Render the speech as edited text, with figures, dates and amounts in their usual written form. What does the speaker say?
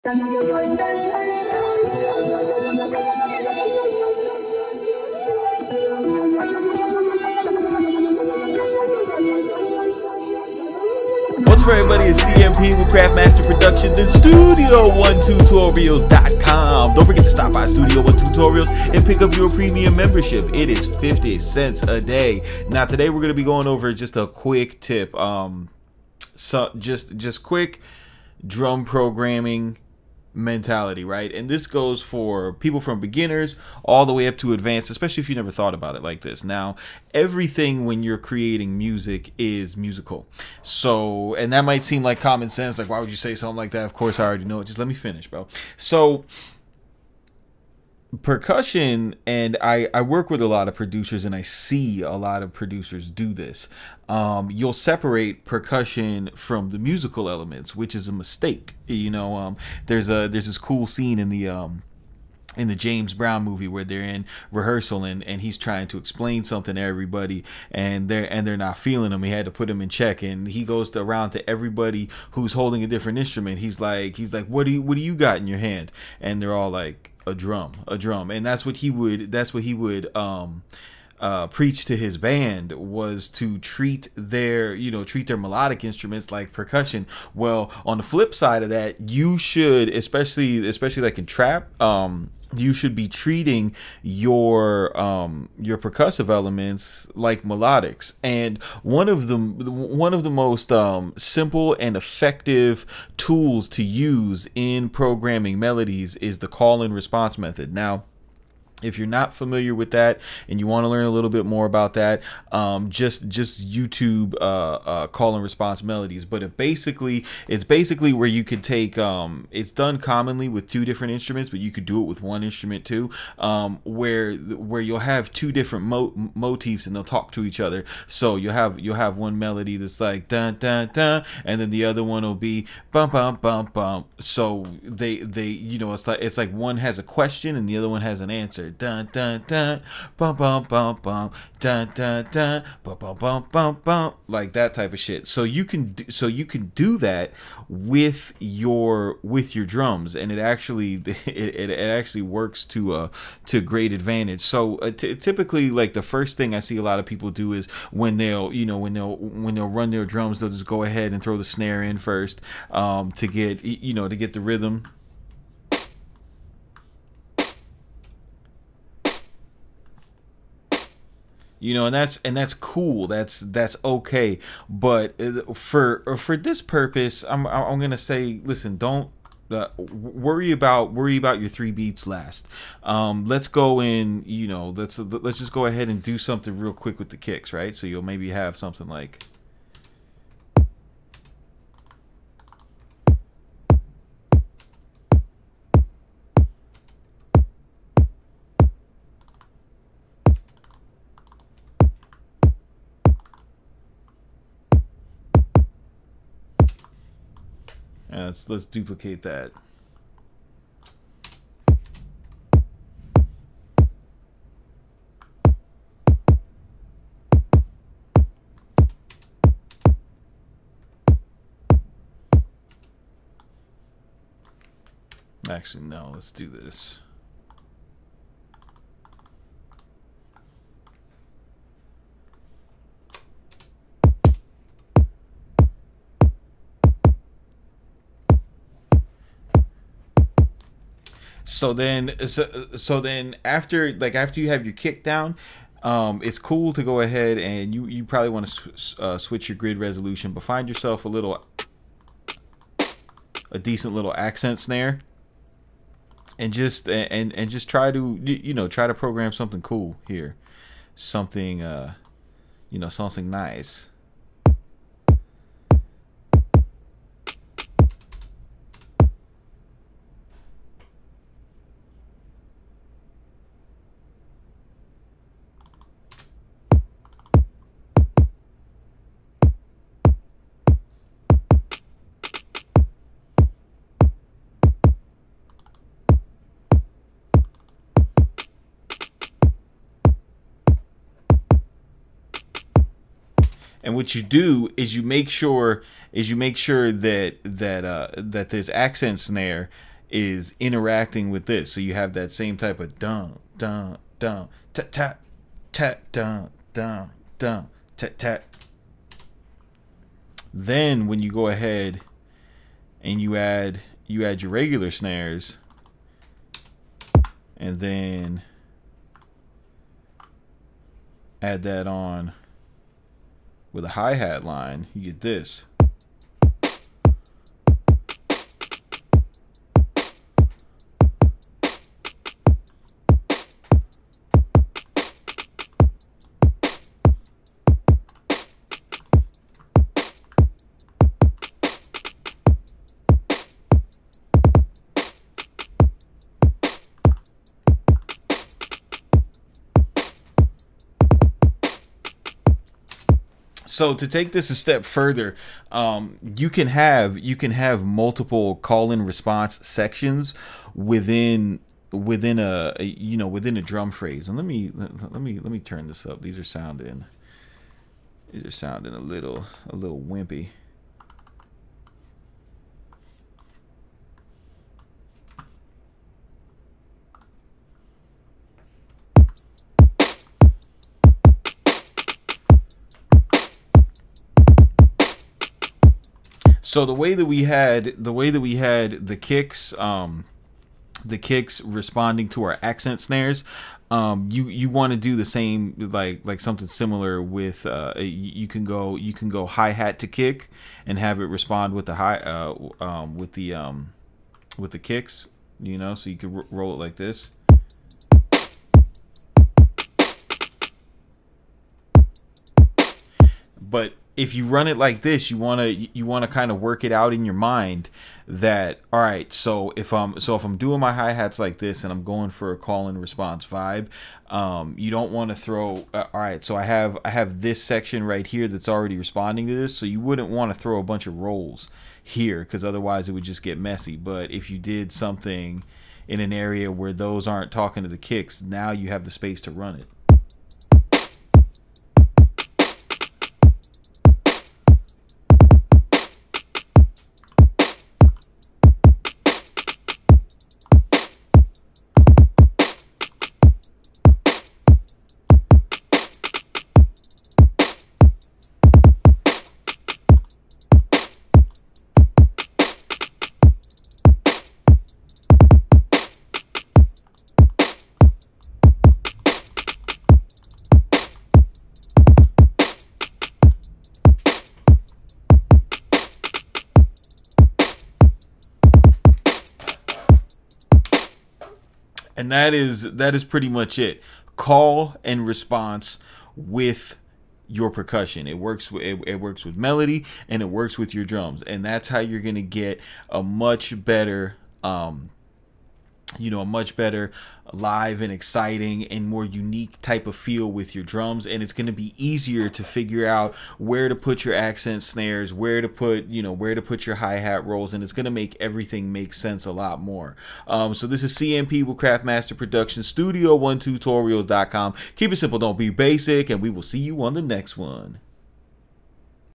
What's up, everybody? It's CMP with Craftmaster Productions and Studio12tutorials.com. Don't forget to stop by Studio12 Tutorials and pick up your premium membership. It is 50 cents a day. Now, today we're going to be going over just a quick tip. Just quick drum programming mentality, right? And this goes for people from beginners all the way up to advanced, especially if you never thought about it like this. Now, everything when you're creating music is musical. So, and that might seem like common sense, like why would you say something like that? Of course I already know it. Just let me finish, bro. So percussion, and I work with a lot of producers and I see a lot of producers do this. You'll separate percussion from the musical elements, which is a mistake. You know, there's this cool scene in the James Brown movie where they're in rehearsal and he's trying to explain something to everybody and they're not feeling him. He had to put him in check, and he goes around to everybody who's holding a different instrument. He's like, what do you got in your hand? And they're all like, a drum. And that's what he would preach to his band, was to treat their melodic instruments like percussion. Well, on the flip side of that, you should, especially like in trap, you should be treating your percussive elements like melodics. And one of the most simple and effective tools to use in programming melodies is the call and response method. Now, if you're not familiar with that and you want to learn a little bit more about that, just YouTube call and response melodies. But it's basically where you could take it's done commonly with two different instruments, but you could do it with one instrument too, where you'll have two different motifs and they'll talk to each other. So you'll have one melody that's like dun dun dun, and then the other one will be bum bum bum bum. So they it's like one has a question and the other one has an answer. Dun dun dun, bum bum bum bum, dun dun dun, bum bum bum bum bum, like that type of shit. So you can do that with your drums, and it actually works to great advantage. So typically, like, the first thing I see a lot of people do is when they'll run their drums, they'll just go ahead and throw the snare in first, to get the rhythm. And that's cool. That's okay. But for this purpose, I'm gonna say, listen, don't worry about your 3 beats last. Let's go in. Let's just go ahead and do something real quick with the kicks, right? So you'll maybe have something like. Let's duplicate that. Actually, no, let's do this. So then after you have your kick down, it's cool to go ahead and you probably want to switch your grid resolution, but find yourself a decent little accent snare, and just try to program something cool here, something something nice. And what you do is you make sure that there's accent snare is interacting with this. So you have that same type of dun dun dun tat tat tat dun dun dun tat tat. Then when you go ahead and you add your regular snares, and then add that on with a hi-hat line, you get this. So to take this a step further, you can have multiple call and response sections within a drum phrase. And let me turn this up. These are sounding a little wimpy. So the way that we had the kicks responding to our accent snares, you want to do the same, like something similar with you can go hi-hat to kick and have it respond with the with the kicks, you know, so you can roll it like this. But if you run it like this, you want to kind of work it out in your mind that, all right, so if I'm doing my hi-hats like this and I'm going for a call and response vibe, you don't want to throw all right, so I have this section right here that's already responding to this, so you wouldn't want to throw a bunch of rolls here, because otherwise it would just get messy. But if you did something in an area where those aren't talking to the kicks, now you have the space to run it. And that is pretty much it. Call and response with your percussion. It works with melody, and it works with your drums, and that's how you're gonna get a much better a much better live and exciting and more unique type of feel with your drums. And it's going to be easier to figure out where to put your accent snares, where to put your hi-hat rolls, and it's going to make everything make sense a lot more. So this is CMP with Craftmaster Productions, Studio1tutorials.com. Keep it simple, don't be basic, and we will see you on the next one.